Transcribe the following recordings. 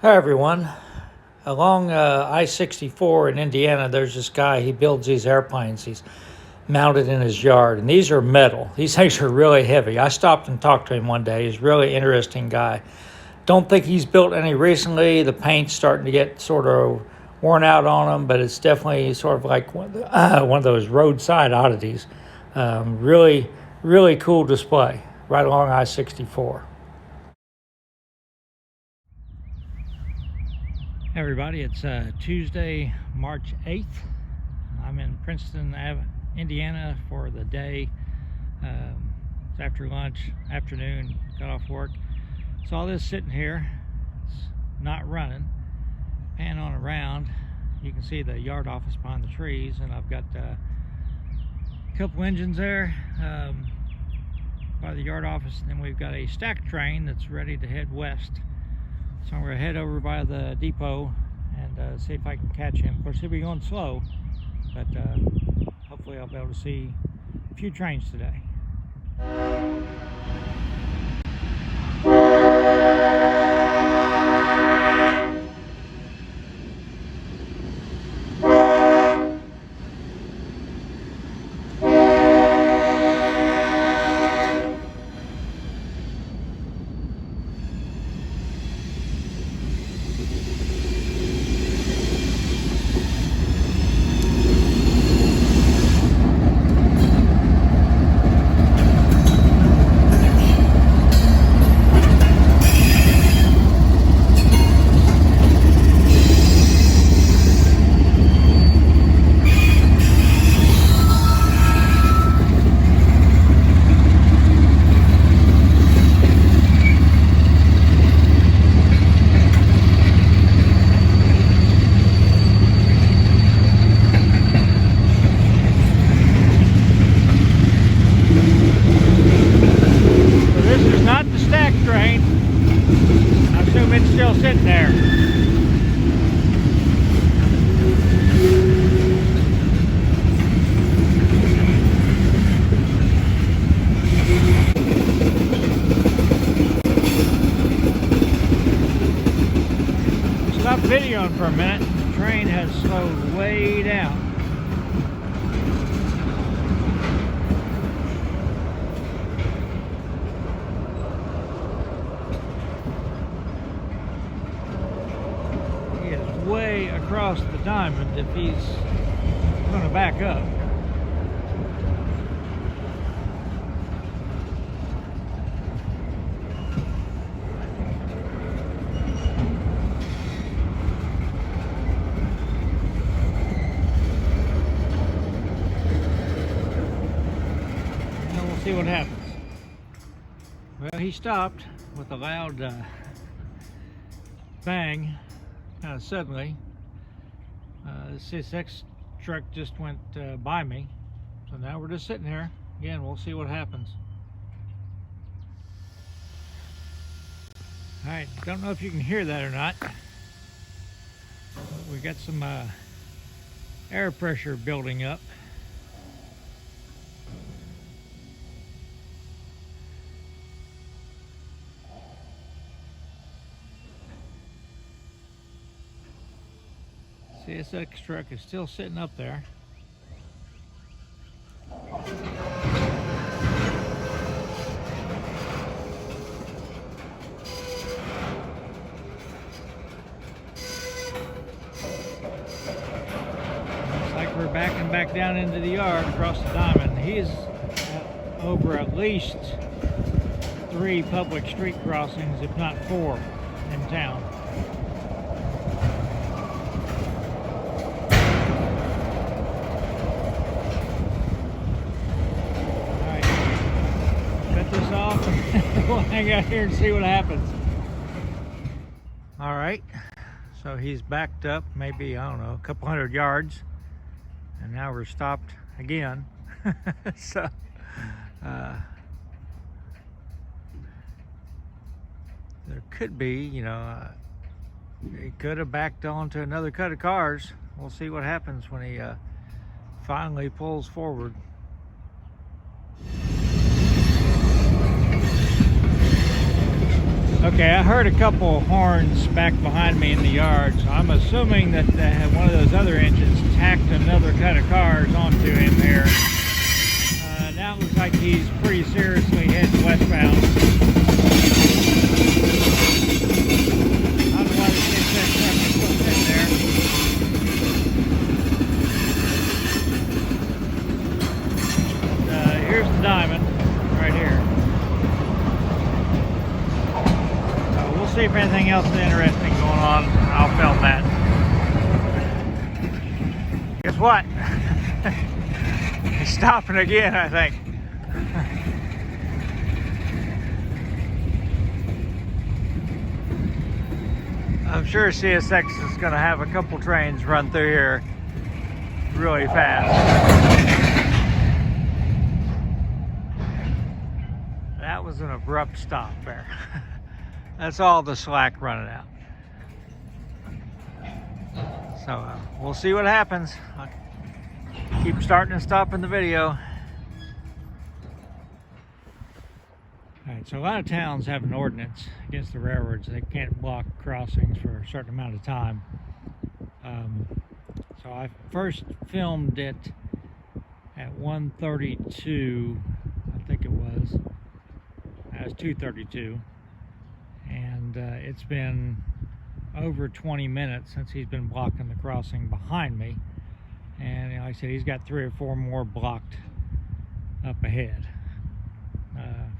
Hi everyone. Along I-64 in Indiana, there's this guy. He builds these airplanes. He's mounted in his yard, and these are metal. These things are really heavy. I stopped and talked to him one day. He's a really interesting guy. Don't think he's built any recently. The paint's starting to get sort of worn out on him, but it's definitely sort of like one of those roadside oddities. Really cool display right along I-64. Hey everybody, it's Tuesday, March 8th. I'm in Princeton, Indiana for the day. It's after lunch, afternoon, got off work. Saw this sitting here. It's not running. Pan on around, you can see the yard office behind the trees, and I've got a couple engines there by the yard office, and then we've got a stack train that's ready to head west. So I'm going to head over by the depot and see if I can catch him. Of course, he'll be going slow, but hopefully I'll be able to see a few trains today. Train. I assume it's still sitting there. Stop videoing for a minute. The train has slowed way down. Way across the diamond if he's going to back up. And we'll see what happens. Well, he stopped with a loud bang. Suddenly, this next truck just went by me, so now we're just sitting here. Again, we'll see what happens. All right, don't know if you can hear that or not. We got some air pressure building up. See, this X truck is still sitting up there. Looks like we're backing back down into the yard across the diamond. He's over at least 3 public street crossings, if not 4, in town. This off and we'll hang out here and see what happens. All right, so he's backed up maybe, I don't know, a couple hundred yards, and now we're stopped again. So there could be, you know, he could have backed onto another cut of cars. We'll see what happens when he finally pulls forward. Okay, I heard a couple horns back behind me in the yard, so I'm assuming that one of those other engines tacked another cut of cars onto him there. Now it looks like he's pretty seriously heading westbound. I don't know why the CSX truck is still sitting there. Here's the diamond right here. We'll see if anything else is interesting going on. I'll film that. Guess what? He's stopping again, I think. I'm sure CSX is going to have a couple trains run through here really fast. That was an abrupt stop there. That's all the slack running out. So we'll see what happens. I'll keep starting and stopping the video. Alright, so a lot of towns have an ordinance against the railroads. They can't block crossings for a certain amount of time. So I first filmed it at 1:32, I think it was. That was 2:32. And it's been over 20 minutes since he's been blocking the crossing behind me. And like I said, he's got 3 or 4 more blocked up ahead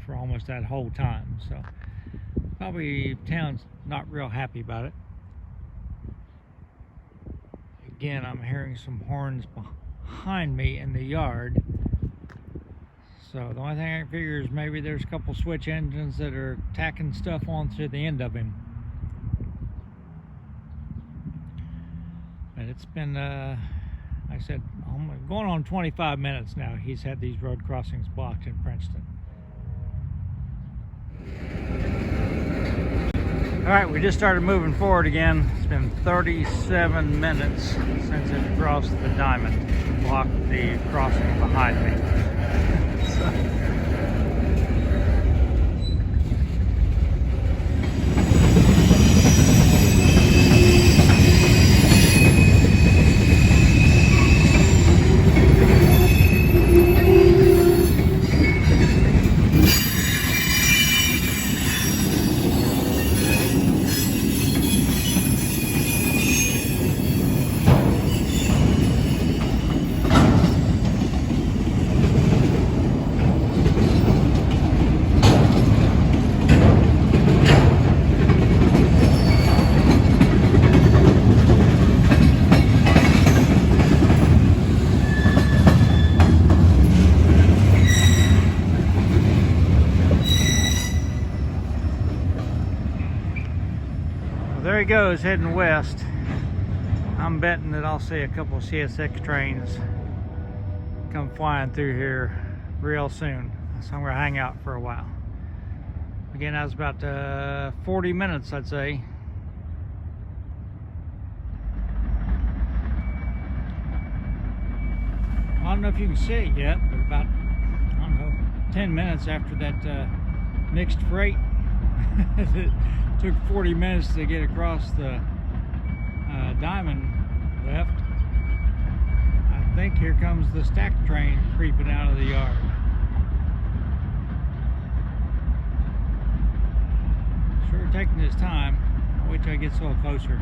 for almost that whole time. So probably town's not real happy about it. Again, I'm hearing some horns behind me in the yard. So the only thing I can figure is maybe there's a couple switch engines that are tacking stuff onto the end of him. But it's been, like I said, going on 25 minutes now. He's had these road crossings blocked in Princeton. All right, we just started moving forward again. It's been 37 minutes since it crossed the diamond and blocked the crossing behind me. There he goes, heading west. I'm betting that I'll see a couple of CSX trains come flying through here real soon. So I'm going to hang out for a while. Again, that was about 40 minutes, I'd say. I don't know if you can see it yet, but about, I don't know, 10 minutes after that mixed freight it took 40 minutes to get across the diamond left. I think here comes the stack train creeping out of the yard. Sure taking his time. I'll wait till it gets a little closer.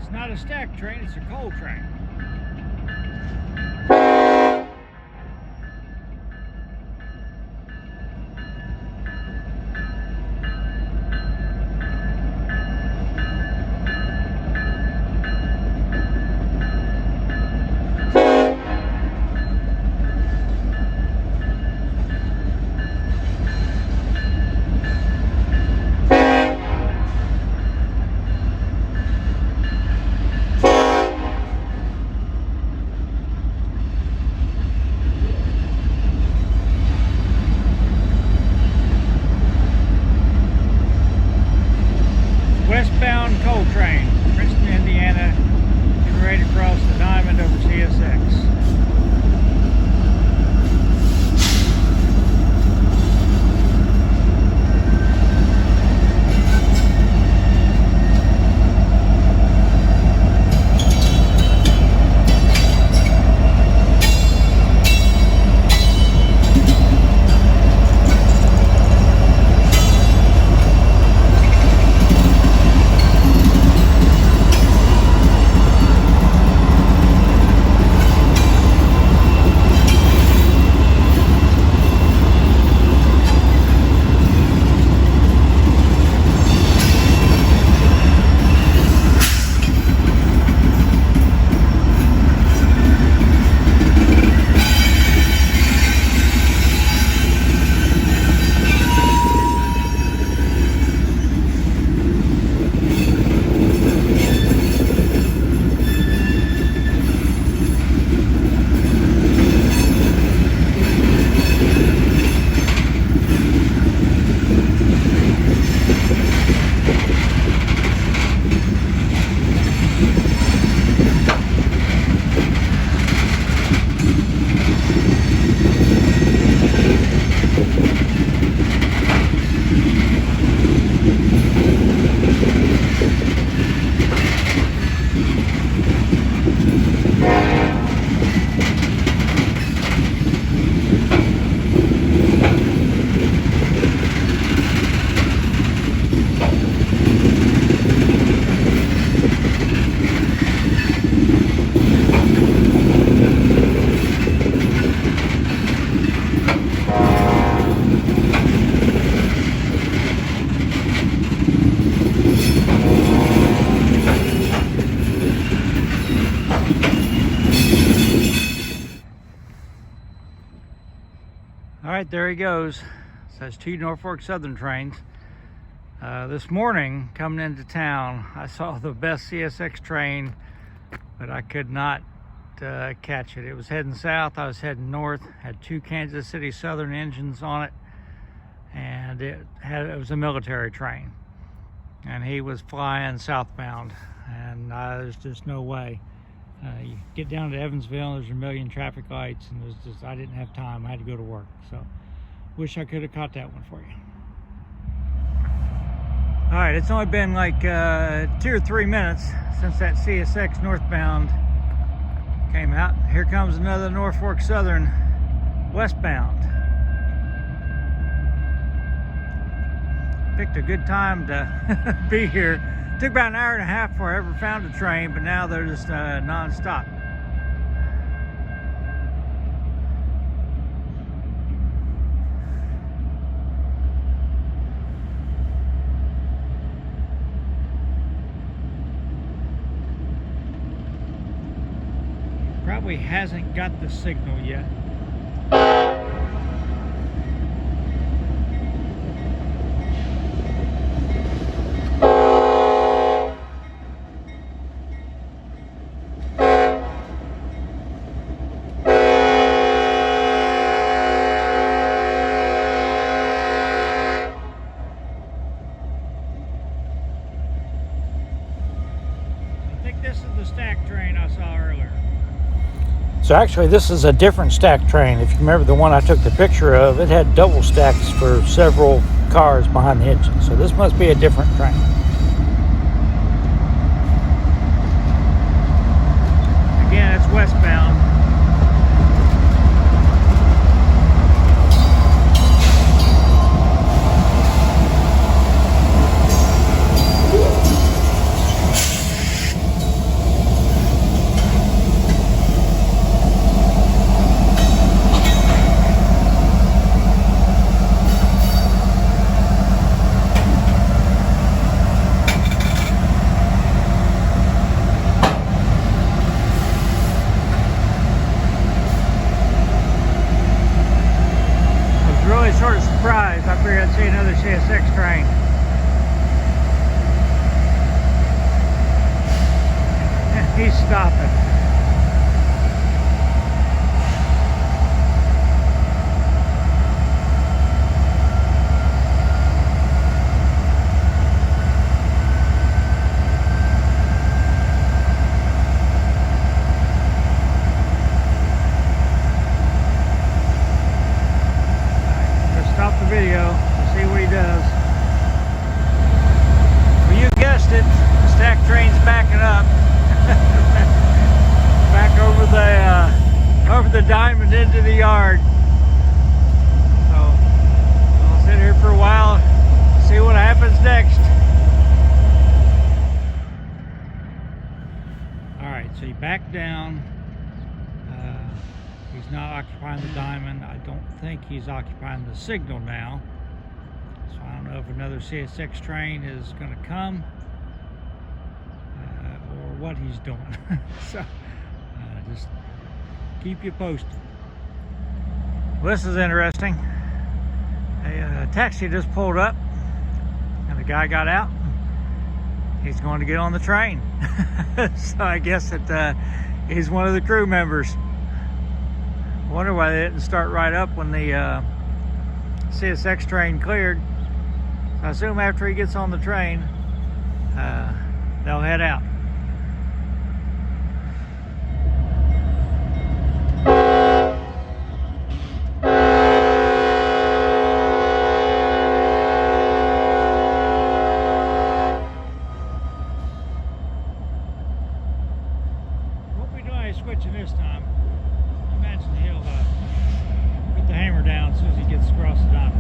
It's not a stack train, it's a coal train. All right, there he goes. Says 2 Norfolk Southern trains. This morning, coming into town, I saw the best CSX train, but I could not catch it. It was heading south, I was heading north, had 2 Kansas City Southern engines on it, and it was a military train. And he was flying southbound, and there's just no way. You get down to Evansville, there's a million traffic lights, and I didn't have time. I had to go to work. So, wish I could have caught that one for you. All right, it's only been like 2 or 3 minutes since that CSX northbound came out. Here comes another Norfolk Southern westbound. Picked a good time to be here. Took about an hour and a half before I ever found a train, but now they're just non-stop. Probably hasn't got the signal yet. This is the stack train I saw earlier. So actually this is a different stack train. If you remember the one I took the picture of, it had double stacks for several cars behind the engine. So this must be a different train. Again, it's westbound. Sort of surprised. I figured I'd see another CSX train. He's stopping. Video to see what he does. Well, you guessed it, the stack train's backing up. Back over the diamond into the yard. So I'll sit here for a while, see what happens next. Alright, so he backed down. He's not occupying the diamond. I don't think he's occupying the signal now. So I don't know if another CSX train is going to come or what he's doing. So just keep you posted. Well, this is interesting. A taxi just pulled up and the guy got out. He's going to get on the train. So I guess that he's one of the crew members. I wonder why they didn't start right up when the CSX train cleared. I assume after he gets on the train, they'll head out. Won't be doing any switching this time. Imagine he'll put the hammer down as soon as he gets across the diamond.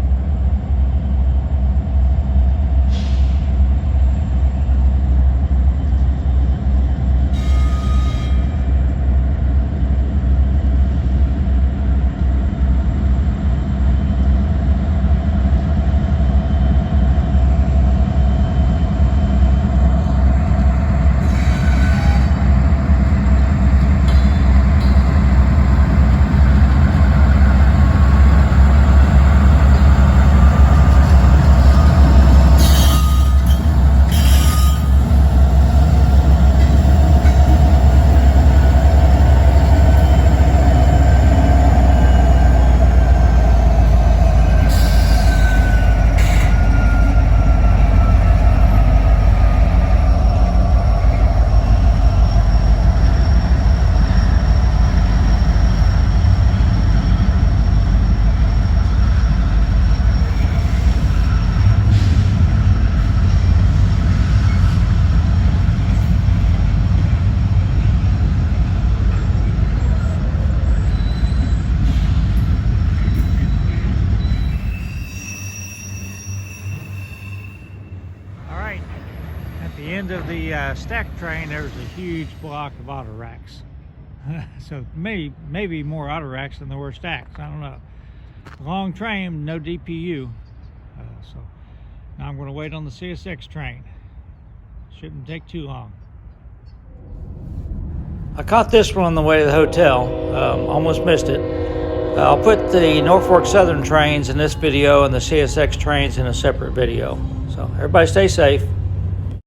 end of the stack train, there was a huge block of auto racks. So maybe more auto racks than there were stacks. I don't know. Long train, no DPU. So now I'm going to wait on the CSX train. Shouldn't take too long. I caught this one on the way to the hotel. Almost missed it. I'll put the Norfolk Southern trains in this video and the CSX trains in a separate video. So everybody stay safe.